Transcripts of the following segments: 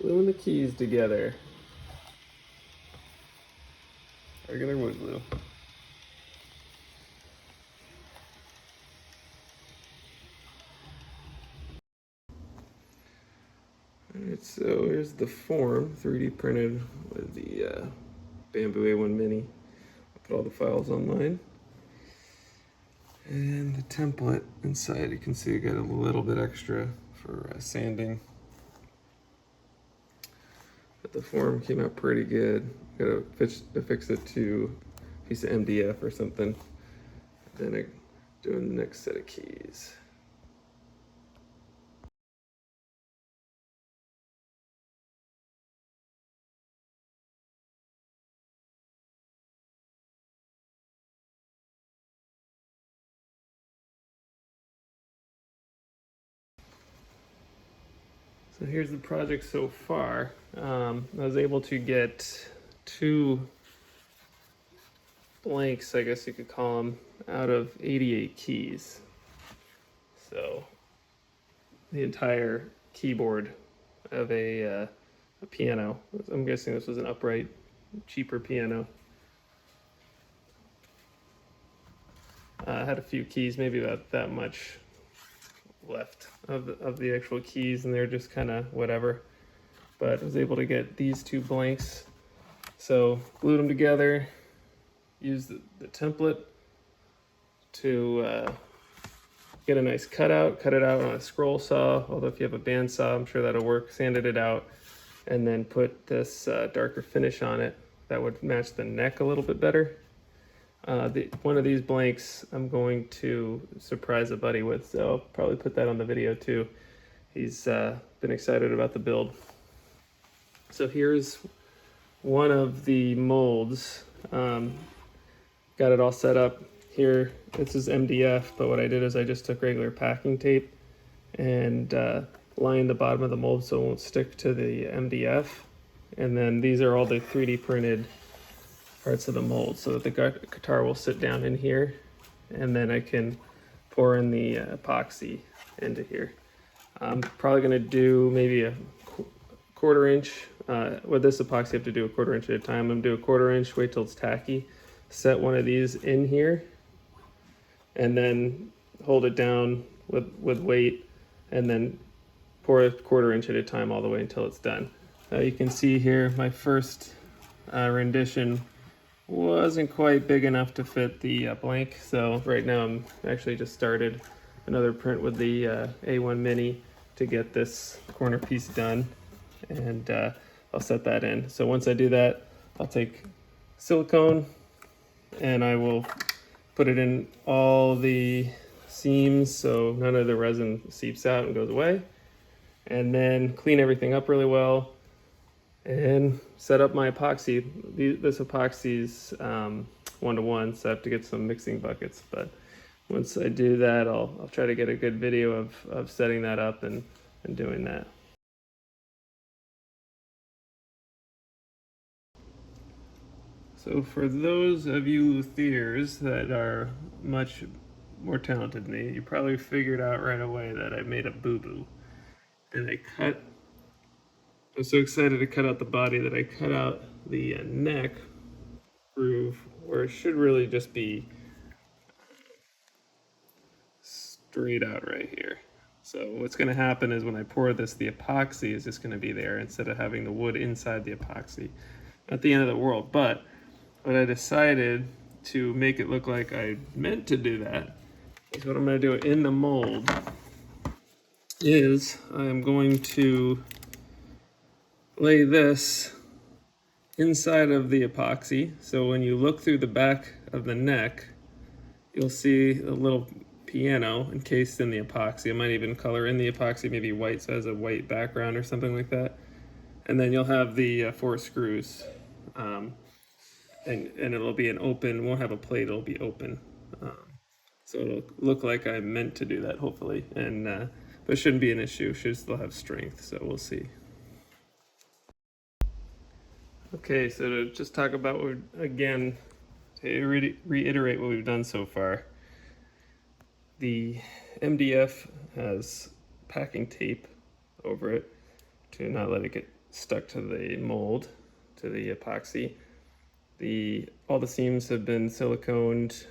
Gluing the keys together. Regular wood glue. Alright, so here's the form, 3D printed with the Bamboo A1 Mini. I'll put all the files online. And the template inside, you can see I got a little bit extra for sanding. But the form came out pretty good. Gotta affix it to a piece of MDF or something. Then I'm doing the next set of keys. So here's the project so far. I was able to get 2 blanks, I guess you could call them, out of 88 keys. So the entire keyboard of a piano. I'm guessing this was an upright, cheaper piano. I had a few keys, maybe about that much left of the actual keys, and they're just kind of whatever. But I was able to get these 2 blanks. So glued them together, used the template to get a nice cutout, cut it out on a scroll saw, although if you have a bandsaw, I'm sure that'll work, sanded it out, and then put this darker finish on it that would match the neck a little bit better. One of these blanks I'm going to surprise a buddy with, so I'll probably put that on the video too. He's been excited about the build. So here's one of the molds. Got it all set up here. This is MDF, but what I did is I just took regular packing tape and lined the bottom of the mold so it won't stick to the MDF. And then these are all the 3D printed parts of the mold so that the guitar will sit down in here, and then I can pour in the epoxy into here. I'm probably going to do maybe a 1/4 inch. With this epoxy, you have to do a 1/4 inch at a time. I'm going to do a 1/4 inch, wait till it's tacky, set one of these in here, and then hold it down with weight, and then pour a 1/4 inch at a time all the way until it's done. You can see here my first rendition wasn't quite big enough to fit the blank, so right now I'm actually just started another print with the A1 Mini to get this corner piece done, and I'll set that in. So once I do that, I'll take silicone and I will put it in all the seams so none of the resin seeps out and goes away, and then clean everything up really well and set up my epoxy. This epoxy's 1-to-1, so I have to get some mixing buckets, but once I do that, I'll try to get a good video of setting that up and doing that. So for those of you luthiers that are much more talented than me, you probably figured out right away that I made a boo-boo. And I was so excited to cut out the body that I cut out the neck groove where it should really just be straight out right here. So what's going to happen is when I pour this, the epoxy is just going to be there instead of having the wood inside the epoxy. Not the end of the world, but what I decided to make it look like I meant to do that is what I'm going to do in the mold is I'm going to lay this inside of the epoxy. So when you look through the back of the neck, you'll see a little piano encased in the epoxy. I might even color in the epoxy, maybe white, so it has a white background or something like that. And then you'll have the 4 screws. And it'll be an open, won't have a plate, it'll be open. So it'll look like I meant to do that, hopefully. And but it shouldn't be an issue, it should still have strength, so we'll see. Okay, so to just talk about what again, to reiterate what we've done so far. The MDF has packing tape over it to not let it get stuck to the mold, to the epoxy. All the seams have been siliconed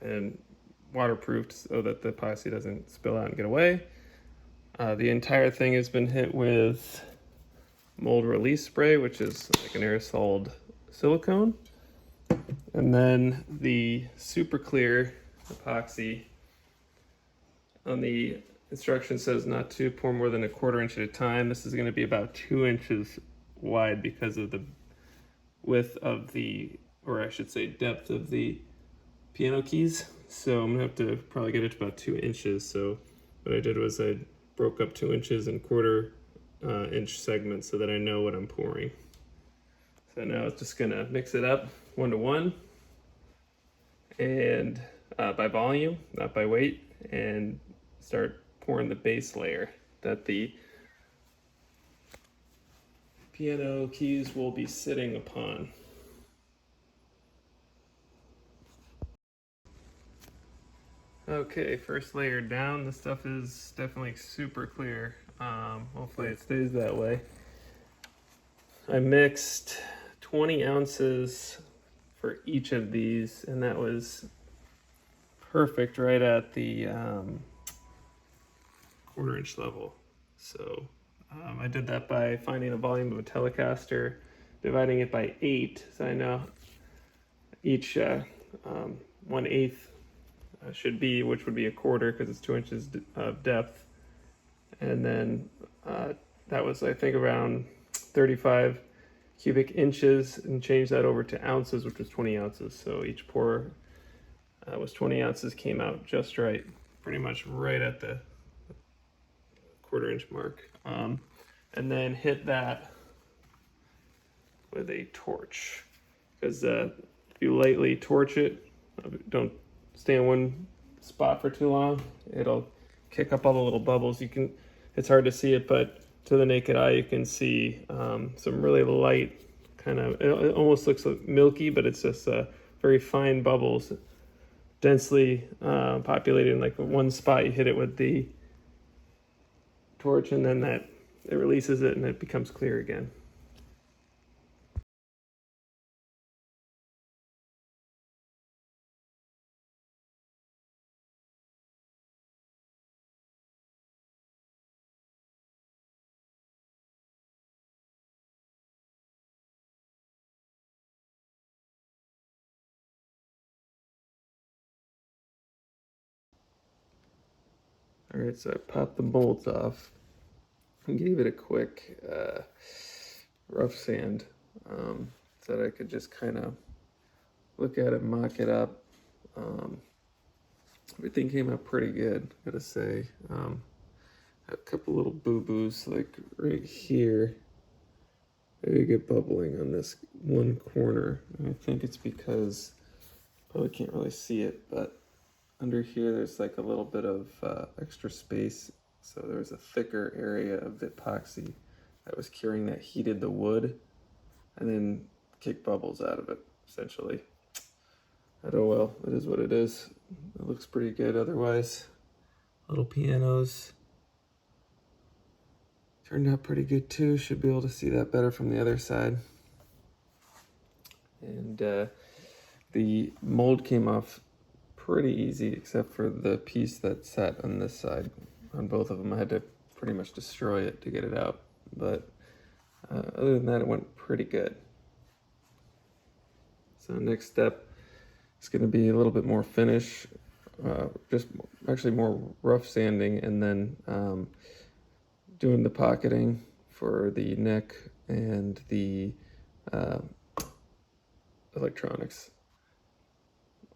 and waterproofed so that the epoxy doesn't spill out and get away. The entire thing has been hit with mold release spray, which is like an aerosoled silicone. And then the super clear epoxy, on the instruction says not to pour more than 1/4 inch at a time. This is going to be about 2 inches wide because of the width of the, or I should say depth of the piano keys. So I'm gonna have to probably get it to about 2 inches. So what I did was I broke up 2 inches and 1/4 inch segments so that I know what I'm pouring. So now it's just gonna mix it up 1:1 and by volume, not by weight, and start pouring the base layer that the piano keys will be sitting upon. Okay, first layer down. This stuff is definitely super clear. Hopefully it stays that way. I mixed 20 ounces for each of these, and that was perfect right at the 1/4 inch level. So I did that by finding a volume of a Telecaster, dividing it by 8, so I know each 1/8 should be, which would be 1/4 because it's 2 inches of depth. And then that was, I think, around 35 cubic inches, and change that over to ounces, which was 20 ounces. So each pour was 20 ounces, came out just right, pretty much right at the 1/4 inch mark. And then hit that with a torch, because if you lightly torch it, don't stay in one spot for too long, it'll kick up all the little bubbles. It's hard to see it, but to the naked eye you can see some really light kind of, it almost looks like milky, but it's just very fine bubbles, densely populated in like one spot. You hit it with the torch and then it releases it and it becomes clear again. All right, so I popped the molds off and gave it a quick rough sand so that I could just kind of look at it, mock it up. Everything came out pretty good, gotta say. A couple little boo-boos, like right here. Maybe get bubbling on this one corner. And I think it's because, probably can't really see it, but under here there's like a little bit of extra space. So there's a thicker area of the epoxy that was curing that heated the wood and then kicked bubbles out of it, essentially. Oh well, it is what it is. It looks pretty good otherwise. Little pianos turned out pretty good too. Should be able to see that better from the other side. And the mold came off pretty easy, except for the piece that sat on this side. On both of them, I had to pretty much destroy it to get it out. But other than that, it went pretty good. So next step is going to be a little bit more finish, just actually more rough sanding, and then doing the pocketing for the neck and the electronics.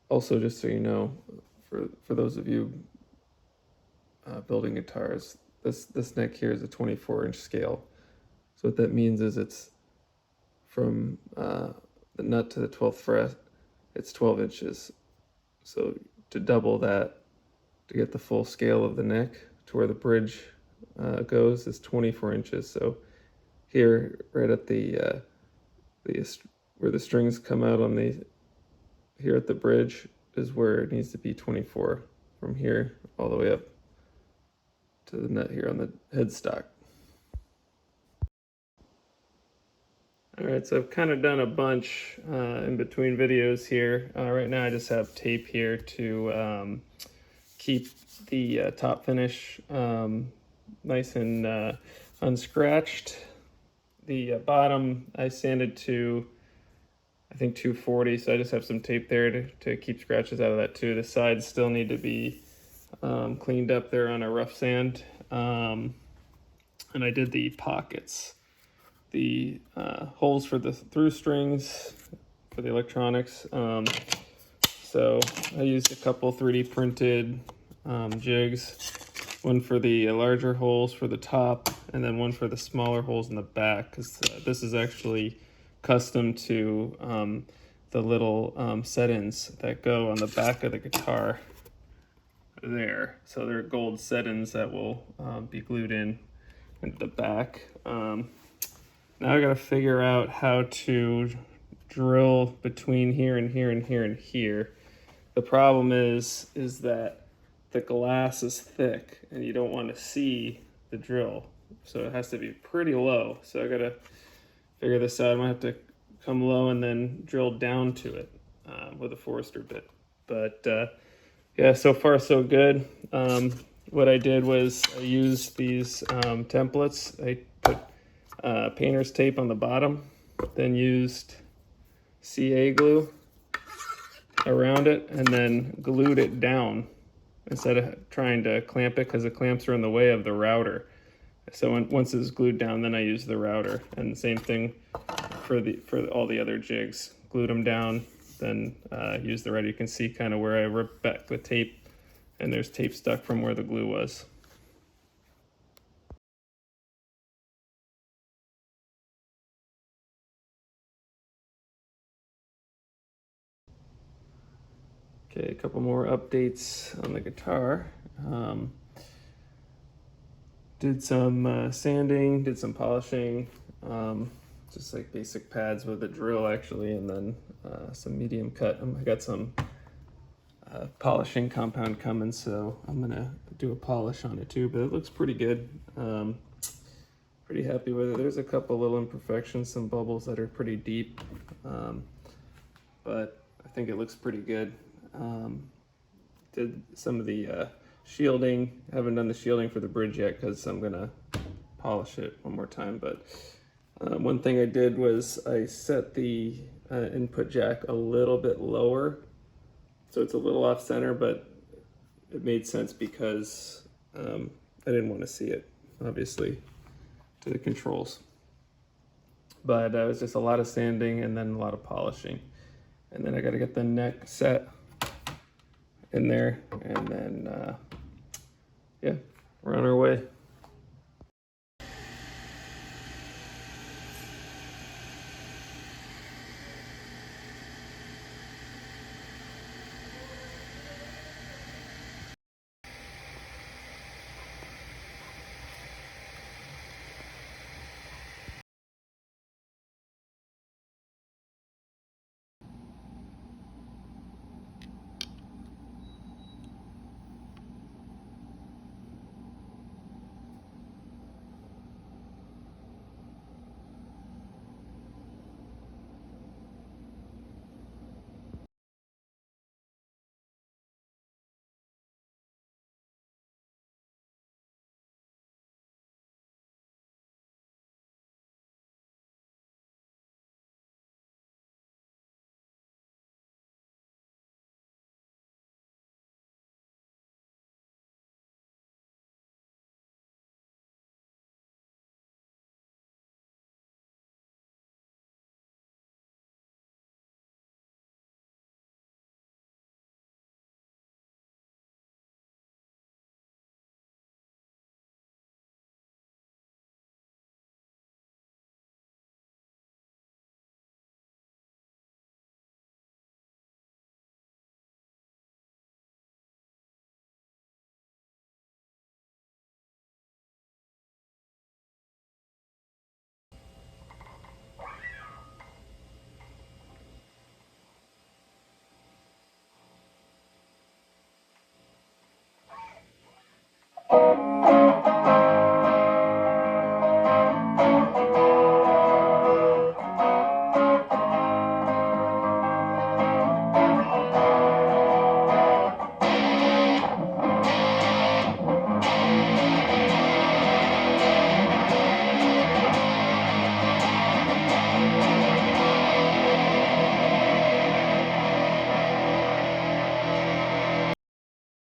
Also, just so you know, for those of you building guitars, this neck here is a 24-inch scale. So what that means is it's from the nut to the 12th fret, it's 12 inches. So to double that, to get the full scale of the neck to where the bridge goes, is 24 inches. So here, right at the where the strings come out on here at the bridge is where it needs to be 24, from here all the way up to the nut here on the headstock. All right, so I've kind of done a bunch in between videos here. Right now I just have tape here to keep the top finish nice and unscratched. The bottom I sanded to, I think, 240, so I just have some tape there to keep scratches out of that too. The sides still need to be cleaned up there on a rough sand. And I did the pockets. The holes for the through strings for the electronics. So I used a couple 3D printed jigs, one for the larger holes for the top, and then one for the smaller holes in the back, because this is actually custom to the little set-ins that go on the back of the guitar there. So they're gold set-ins that will be glued in into the back. Now I gotta figure out how to drill between here and here and here and here. The problem is that the glass is thick and you don't want to see the drill. So it has to be pretty low. So I gotta figure this out. I'm gonna have to come low and then drill down to it with a Forester bit. But yeah, so far so good. What I did was I used these templates. I put painter's tape on the bottom, then used CA glue around it, and then glued it down instead of trying to clamp it, because the clamps are in the way of the router. So once it's glued down, then I use the router, and the same thing for all the other jigs. Glued them down, then use the router. You can see kind of where I ripped back the tape, and there's tape stuck from where the glue was. Okay, a couple more updates on the guitar. Did some sanding, did some polishing, just like basic pads with a drill actually, and then some medium cut. I got some polishing compound coming, so I'm gonna do a polish on it too, but it looks pretty good. Pretty happy with it. There's a couple little imperfections, some bubbles that are pretty deep, but I think it looks pretty good. Did some of the shielding. Haven't done the shielding for the bridge yet because I'm gonna polish it one more time. But one thing I did was I set the input jack a little bit lower, so it's a little off center, but it made sense because I didn't want to see it, obviously, to the controls. But it was just a lot of sanding and then a lot of polishing. And then I got to get the neck set in there, and then yeah, we're on our way.